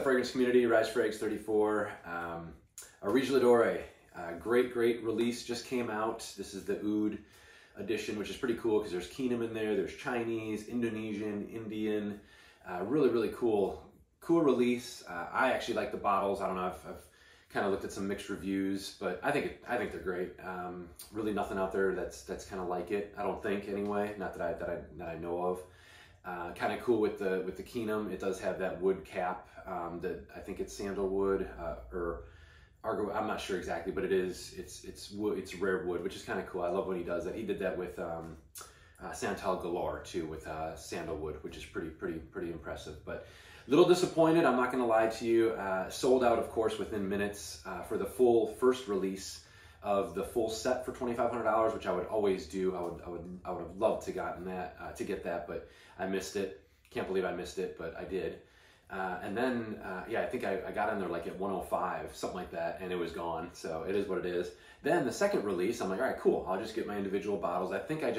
up, fragrance community? Rise Frags 34. Areej Dore. Great release. Just came out. This is the Oud edition, which is pretty cool because there's Keenum in there. There's Chinese, Indonesian, Indian. Really cool release. I actually like the bottles. I don't know. I've kind of looked at some mixed reviews, but I think they're great. Really nothing out there that's kind of like it. I don't think anyway. Not that I know of. Kind of cool with the Keenum. It does have that wood cap. That I think it's sandalwood or argo. I'm not sure exactly, but it's wood. It's rare wood, which is kind of cool. I love when he does that. He did that with Santal Galore too, with sandalwood, which is pretty impressive. But a little disappointed. I'm not going to lie to you. Sold out, of course, within minutes for the full first release of the full set for $2,500, which I would always do. I would have loved to gotten that to get that, but I missed it. Can't believe I missed it, but I did. And then yeah, I think I got in there like at 105, something like that, and it was gone. So it is what it is. Then the second release, I'm like, all right, cool. I'll just get my individual bottles. I think I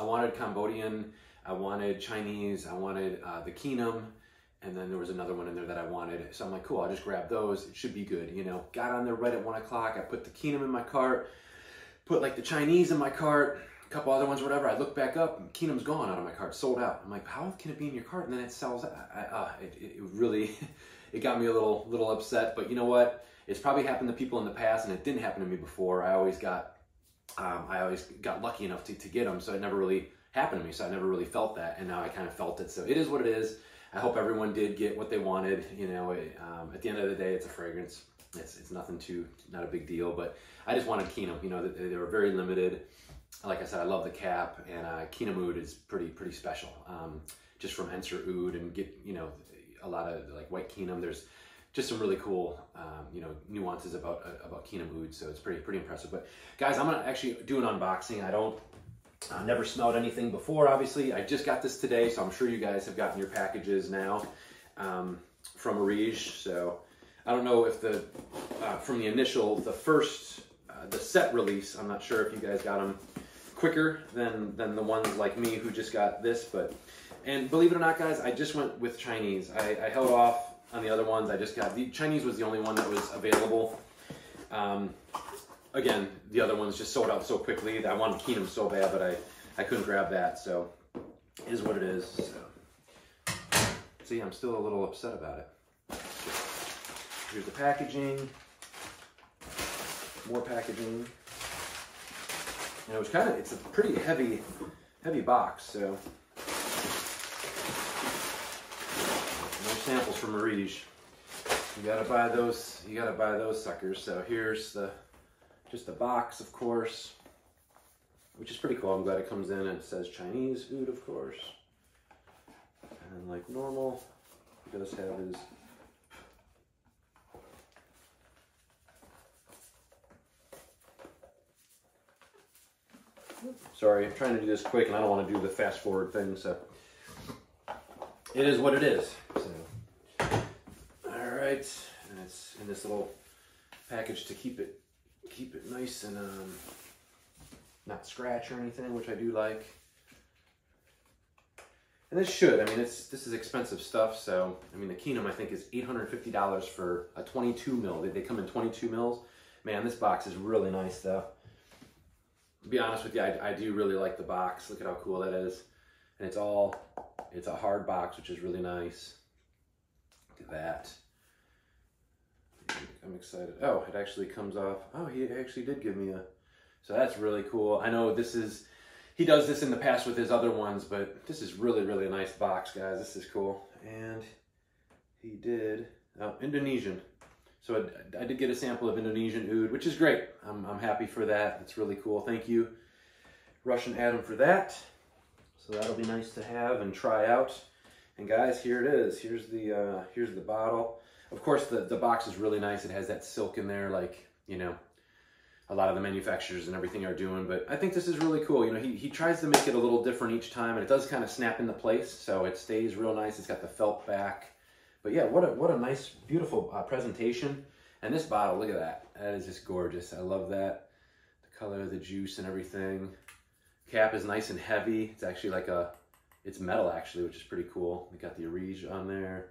wanted Cambodian, I wanted Chinese, I wanted the Keenum, and then there was another one in there that I wanted. So I'm like, cool, I'll just grab those. It should be good, you know. Got on there right at 1 o'clock. I put the Keenum in my cart, put like the Chinese in my cart, a couple other ones, whatever. I look back up, and Keenum's gone out of my cart, sold out. I'm like, how can it be in your cart? And then it sells out. It really, it got me a little upset. But you know what? It's probably happened to people in the past, and it didn't happen to me before. I always got lucky enough to get them, so it never really happened to me. So I never really felt that, and now I kind of felt it. So it is what it is. I hope everyone did get what they wanted. You know, at the end of the day, it's a fragrance. It's nothing not a big deal. But I just wanted Keenum. You know, they were very limited. Like I said, I love the cap, and Keenum Oud is pretty special. Just from Enser Oud and get, you know, a lot of like white Keenum. There's just some really cool, you know, nuances about Keenum Oud. So it's pretty impressive. But guys, I'm gonna actually do an unboxing. I never smelled anything before, obviously. I just got this today, so I'm sure you guys have gotten your packages now from Areej. So I don't know if from the first, the set release, I'm not sure if you guys got them quicker than the ones like me who just got this. And believe it or not, guys, I just went with Chinese. I held off on the other ones. I just got, the Chinese was the only one that was available. Again, the other ones just sold out so quickly that I wanted Keenum so bad, but I couldn't grab that. So it is what it is. So yeah, I'm still a little upset about it. Here's the packaging. More packaging. And it was it's a pretty heavy box. So no samples from Areej. You gotta buy those. You gotta buy those suckers. So here's just the box, of course, which is pretty cool. I'm glad it comes in and it says Chinese Oud, of course. And then like normal, he does have his sorry, I'm trying to do this quick and I don't want to do the fast forward thing, so it is what it is. So all right, and it's in this little package to keep it nice and not scratch or anything, which I do like. And this should, I mean, this is expensive stuff. So I mean, the Keenum I think is $850 for a 22 mil. They come in 22 mils. Man, this box is really nice though. To be honest with you, I do really like the box. Look at how cool that is. And it's a hard box, which is really nice. Look at that. I'm excited. Oh, it actually comes off. Oh, he actually did give me so that's really cool. I know he does this in the past with his other ones, but this is really a nice box, guys. This is cool. And he did, Indonesian. So I did get a sample of Indonesian Oud, which is great. I'm happy for that. It's really cool. Thank you, Russian Adam, for that. So that'll be nice to have and try out. And guys, here it is. Here's the bottle. Of course, the box is really nice. It has that silk in there, like, you know, a lot of the manufacturers and everything are doing. But I think this is really cool. You know, he tries to make it a little different each time, and it does kind of snap into place, so it stays real nice. It's got the felt back. But yeah, what a nice, beautiful presentation. And this bottle, look at that. That is just gorgeous. I love that. The color of the juice and everything. Cap is nice and heavy. It's actually like it's metal actually, which is pretty cool. We got the Areej on there.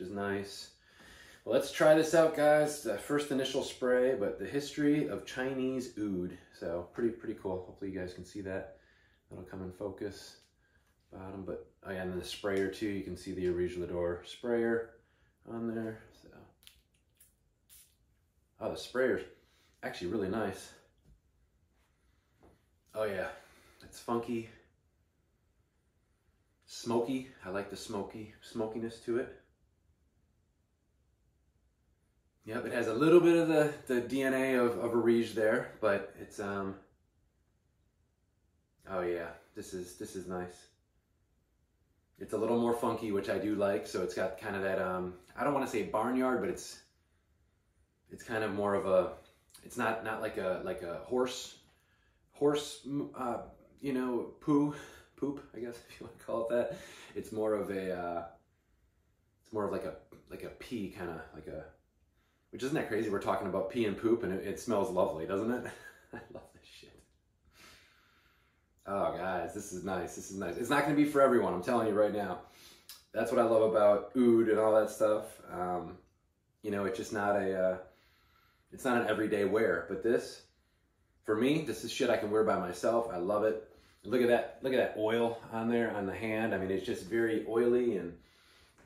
which is nice. Well, let's try this out, guys. The first initial spray, but the history of Chinese oud. So pretty cool. Hopefully you guys can see that. That'll come in focus. Bottom, but oh yeah, and then the sprayer too. You can see the Areej Dore sprayer on there. So, oh, the sprayer's actually really nice. Oh yeah, it's funky, smoky. I like the smokiness to it. Yep, it has a little bit of the DNA of Areej there, but it's oh yeah, this is nice. It's a little more funky, which I do like. So it's got kind of that I don't want to say barnyard, but it's kind of more of a, it's not like a horse you know, poop, I guess if you want to call it that. It's more of a it's more of like a pee kind of like a. Which isn't that crazy? We're talking about pee and poop, and it smells lovely, doesn't it? I love this shit. Oh, guys, this is nice. This is nice. It's not going to be for everyone. I'm telling you right now. That's what I love about oud and all that stuff. You know, it's just not it's not an everyday wear. But this, for me, this is shit I can wear by myself. I love it. Look at that. Look at that oil on there on the hand. I mean, it's just very oily, and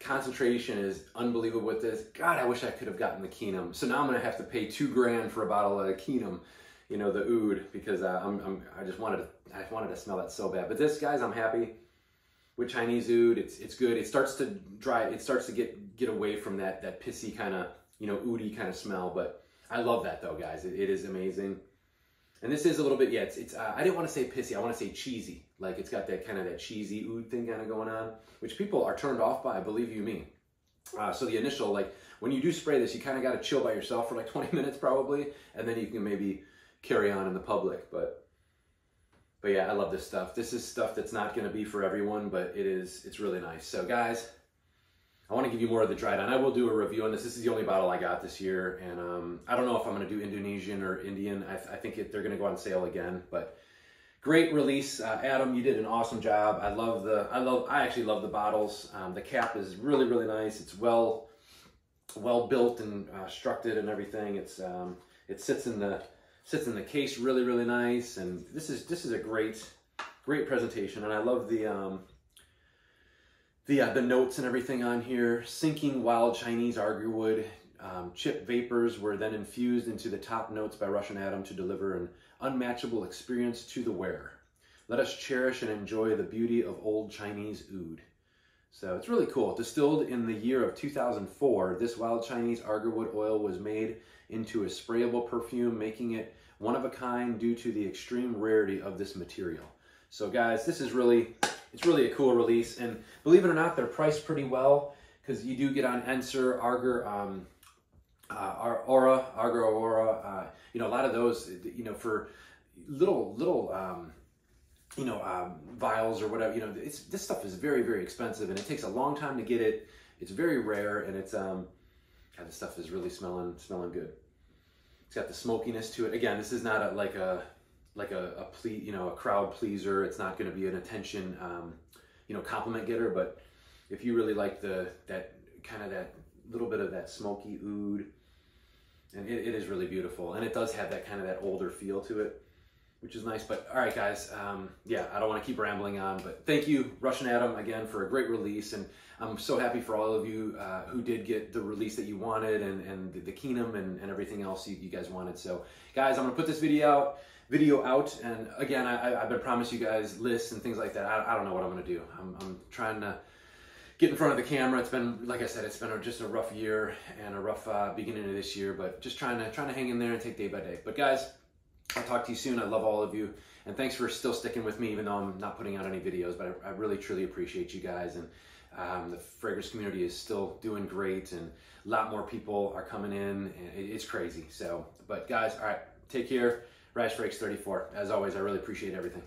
concentration is unbelievable with this. God, I wish I could have gotten the Keenum. So now I'm gonna have to pay $2 grand for a bottle of Keenum, you know, the oud, because I just wanted to smell that so bad. But this, guys, I'm happy with Chinese oud. It's good. It starts to dry. It starts to get away from that pissy kind of, you know, oudy kind of smell. But I love that though, guys. It is amazing. And this is a little bit, yeah, it's I didn't want to say pissy, I want to say cheesy. Like it's got that kind of that cheesy oud thing kind of going on, which people are turned off by, believe you me. So the initial, like when you do spray this, you kind of got to chill by yourself for like 20 minutes probably, and then you can maybe carry on in the public. But yeah, I love this stuff. This is stuff that's not going to be for everyone, but it's really nice. So guys, I want to give you more of the dried on. I will do a review on this. This is the only bottle I got this year, and I don't know if I'm going to do Indonesian or Indian. I think they're going to go on sale again. But great release, Adam. You did an awesome job. I actually love the bottles. The cap is really nice. It's well built and structured and everything. It sits in the case really nice. And this is a great presentation. And I love the notes and everything on here. Sinking wild Chinese arguwood. Chip vapors were then infused into the top notes by Russian Adam to deliver an unmatchable experience to the wearer. Let us cherish and enjoy the beauty of old Chinese oud. So it's really cool. Distilled in the year of 2004, this wild Chinese arguwood oil was made into a sprayable perfume, making it one of a kind due to the extreme rarity of this material. So guys, it's really a cool release, and believe it or not, they're priced pretty well, because you do get on Enser, Aura, you know, a lot of those, you know, for little vials or whatever, you know, this stuff is very expensive, and it takes a long time to get it. It's very rare, and it's God, this stuff is really smelling good. It's got the smokiness to it. Again, this is not a crowd pleaser. It's not going to be an attention, compliment getter. But if you really like that little bit of that smoky oud, and it is really beautiful, and it does have that kind of that older feel to it, which is nice. But all right, guys, yeah, I don't want to keep rambling on, but thank you, Russian Adam, again for a great release, and I'm so happy for all of you who did get the release that you wanted, and the Keenum and everything else you guys wanted. So, guys, I'm gonna put this video out, and again, I've been promised you guys lists and things like that. I don't know what I'm gonna do. I'm trying to get in front of the camera. It's been, like I said, it's been just a rough year and a rough beginning of this year, but just trying to hang in there and take day by day. But guys, I'll talk to you soon. I love all of you, and thanks for still sticking with me, even though I'm not putting out any videos. But I really truly appreciate you guys, and the fragrance community is still doing great, and a lot more people are coming in, and it's crazy. So, but guys, all right, take care. Areej 34. As always, I really appreciate everything.